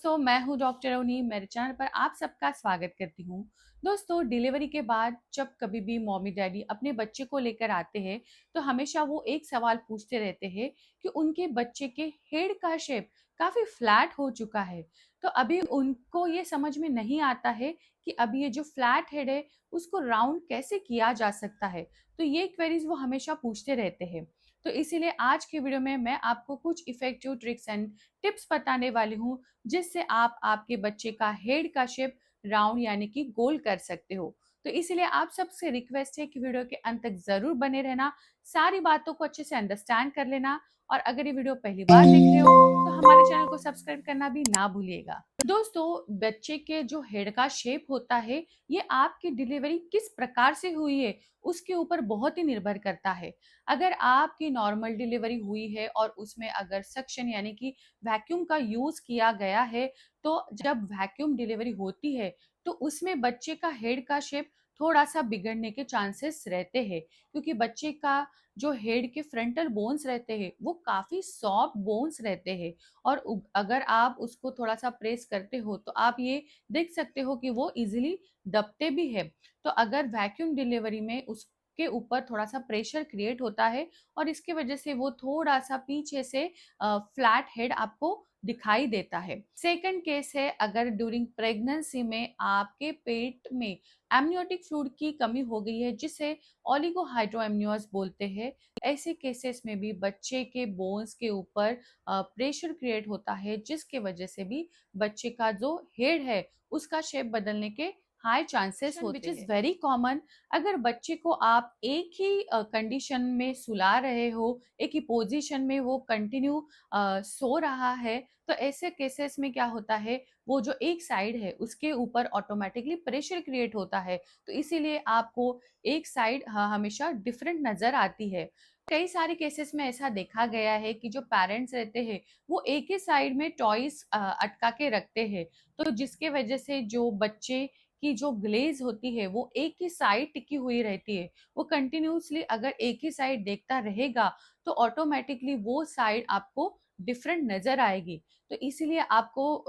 मैं हूँ डॉक्टर अवनी। मेरे चैनल पर आप सबका स्वागत करती हूँ। दोस्तों, डिलीवरी के बाद जब कभी भी मम्मी डैडी अपने बच्चे को लेकर आते हैं तो हमेशा वो एक सवाल पूछते रहते हैं कि उनके बच्चे के हेड का शेप काफी फ्लैट हो चुका है। तो अभी उनको ये समझ में नहीं आता है कि अभी ये जो फ्लैट हेड है उसको राउंड कैसे किया जा सकता है। तो ये क्वेरीज वो हमेशा पूछते रहते हैं। तो इसीलिए आज के वीडियो में मैं आपको कुछ इफेक्टिव ट्रिक्स एंड टिप्स बताने वाली हूँ जिससे आप आपके बच्चे का हेड का शेप राउंड यानी कि गोल कर सकते हो। तो इसीलिए आप सबसे रिक्वेस्ट है कि वीडियो के अंत तक जरूर बने रहना, सारी बातों को अच्छे से अंडरस्टैंड कर लेना। और अगर ये वीडियो पहली बार देख रहे हो तो हमारे चैनल को सब्सक्राइब करना भी ना भूलिएगा। दोस्तों, बच्चे के जो हेड का शेप होता है ये आपकी डिलीवरी किस प्रकार से हुई है उसके ऊपर बहुत ही निर्भर करता है। अगर आपकी नॉर्मल डिलीवरी हुई है और उसमें अगर सक्शन यानी कि वैक्यूम का यूज किया गया है, तो जब वैक्यूम डिलीवरी होती है तो उसमें बच्चे का हेड का शेप थोड़ा सा बिगड़ने के चांसेस रहते हैं, क्योंकि बच्चे का जो हेड के फ्रंटल बोन्स रहते हैं वो काफी सॉफ्ट बोन्स रहते हैं। और अगर आप उसको थोड़ा सा प्रेस करते हो तो आप ये देख सकते हो कि वो इजीली दबते भी है। तो अगर वैक्यूम डिलीवरी में उसके ऊपर थोड़ा सा प्रेशर क्रिएट होता है और इसके वजह से वो थोड़ा सा पीछे से फ्लैट हेड आपको दिखाई देता है। सेकंड केस है, अगर ड्यूरिंग प्रेगनेंसी में आपके पेट में एमनियोटिक फ्लूइड की कमी हो गई है जिसे ओलिगोहाइड्रोएमनियोज बोलते हैं। ऐसे केसेस में भी बच्चे के बोन्स के ऊपर प्रेशर क्रिएट होता है जिसके वजह से भी बच्चे का जो हेड है उसका शेप बदलने के हाई चांसेस होते हैं, विच इज वेरी कॉमन। अगर बच्चे को आप एक ही कंडीशन में सुला रहे हो, एक ही पोजीशन में वो कंटिन्यू सो रहा है, तो ऐसे केसेस में क्या होता है, वो जो एक साइड है उसके ऊपर ऑटोमेटिकली प्रेशर क्रिएट होता है। तो इसीलिए आपको एक साइड हमेशा डिफरेंट नजर आती है। कई सारे केसेस में ऐसा देखा गया है कि जो पेरेंट्स रहते हैं वो एक ही साइड में टॉयज अटका के रखते हैं, तो जिसके वजह से जो बच्चे की जो ग्लेज होती है वो एक ही साइड टिकी हुई रहती है। वो कंटिन्यूसली अगर एक ही साइड देखता रहेगा तो ऑटोमेटिकली वो साइड आपको डिफरेंट नजर आएगी। तो इसीलिए आपको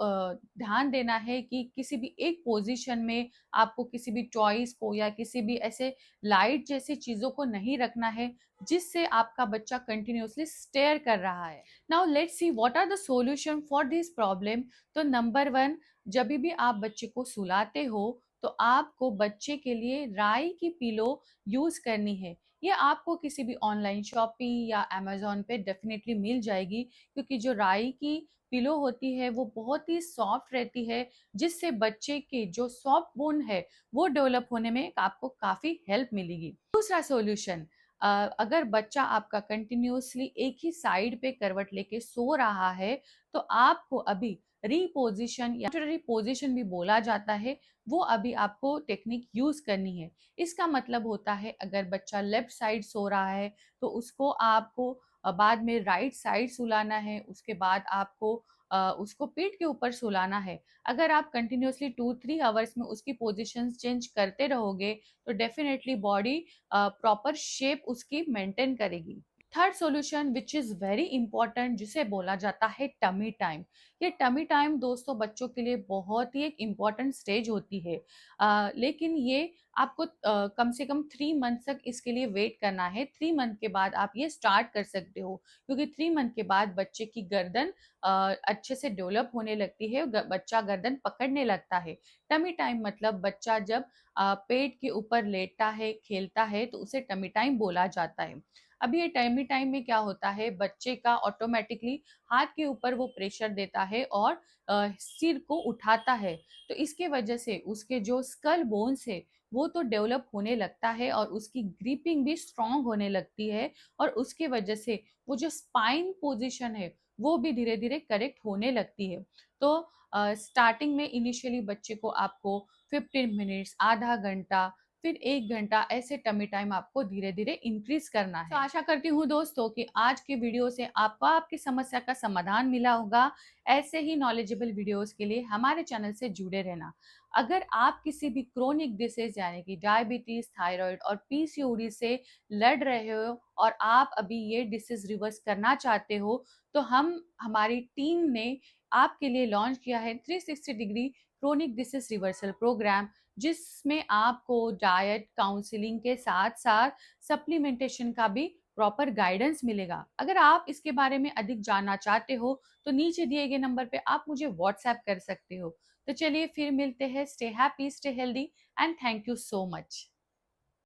ध्यान देना है कि किसी भी एक पोजीशन में आपको किसी भी टॉयज को या किसी भी ऐसे लाइट जैसी चीजों को नहीं रखना है जिससे आपका बच्चा कंटिन्यूसली स्टेयर कर रहा है। Now let's see what are the solution for this problem. तो नंबर वन, जब भी आप बच्चे को सुलाते हो तो आपको बच्चे के लिए राई की पिलो यूज करनी है। ये आपको किसी भी ऑनलाइन शॉपिंग या अमेजोन पे डेफिनेटली मिल जाएगी, क्योंकि जो राई की पिलो होती है वो बहुत ही सॉफ्ट रहती है जिससे बच्चे के जो सॉफ्ट बोन है वो डेवलप होने में आपको काफी हेल्प मिलेगी। दूसरा सॉल्यूशन, अगर बच्चा आपका कंटिन्यूसली एक ही साइड पे करवट लेके सो रहा है तो आपको अभी रीपोजिशन या पोजिशन भी बोला जाता है, वो अभी आपको टेक्निक यूज करनी है। इसका मतलब होता है, अगर बच्चा लेफ्ट साइड सो रहा है तो उसको आपको बाद में राइट साइड सुलाना है, उसके बाद आपको उसको पीठ के ऊपर सुलाना है। अगर आप कंटिन्यूसली 2-3 आवर्स में उसकी पोजिशन चेंज करते रहोगे तो डेफिनेटली बॉडी प्रॉपर शेप उसकी मेंटेन करेगी। Third solution which is very important, जिसे बोला जाता है टमी टाइम। ये टमी टाइम दोस्तों बच्चों के लिए बहुत ही एक इम्पॉर्टेंट स्टेज होती है। लेकिन ये आपको कम से कम 3 मंथ तक इसके लिए वेट करना है। 3 मंथ के बाद आप ये स्टार्ट कर सकते हो, क्योंकि 3 मंथ के बाद बच्चे की गर्दन अच्छे से डेवलप होने लगती है, बच्चा गर्दन पकड़ने लगता है। टमी टाइम मतलब बच्चा जब पेट के ऊपर लेटता है, खेलता है, तो उसे टमी टाइम बोला जाता है। अभी ये टमी टाइम में क्या होता है, बच्चे का ऑटोमेटिकली हाथ के ऊपर वो प्रेशर देता है और सिर को उठाता है। तो इसके वजह से उसके जो स्कल बोन्स है वो तो डेवलप होने लगता है और उसकी ग्रिपिंग भी स्ट्रांग होने लगती है। और उसके वजह से वो जो स्पाइन पोजीशन है वो भी धीरे धीरे करेक्ट होने लगती है। तो स्टार्टिंग में इनिशियली बच्चे को आपको 15 मिनट्स, आधा घंटा, फिर 1 घंटा ऐसे टमी टाइम आपको धीरे धीरे इंक्रीज करना है। तो आशा करती हूँ दोस्तों कि आज के वीडियो से आपको आपकी समस्या का समाधान मिला होगा। ऐसे ही नॉलेजेबल वीडियोस के लिए हमारे चैनल से जुड़े रहना। अगर आप किसी भी क्रोनिक डिसीज यानी कि डायबिटीज, थायराइड और पीसीओडी से लड़ रहे हो और आप अभी ये डिसीज रिवर्स करना चाहते हो, तो हमारी टीम ने आपके लिए लॉन्च किया है 360 degree chronic disease reversal programme, जिसमें आपको डाइट काउंसलिंग के साथ साथ सप्लीमेंटेशन का भी प्रॉपर गाइडेंस मिलेगा। अगर आप इसके बारे में अधिक जानना चाहते हो तो नीचे दिए गए नंबर पे आप मुझे व्हाट्सएप कर सकते हो। तो चलिए फिर मिलते हैं। Stay happy, stay healthy and thank you so much.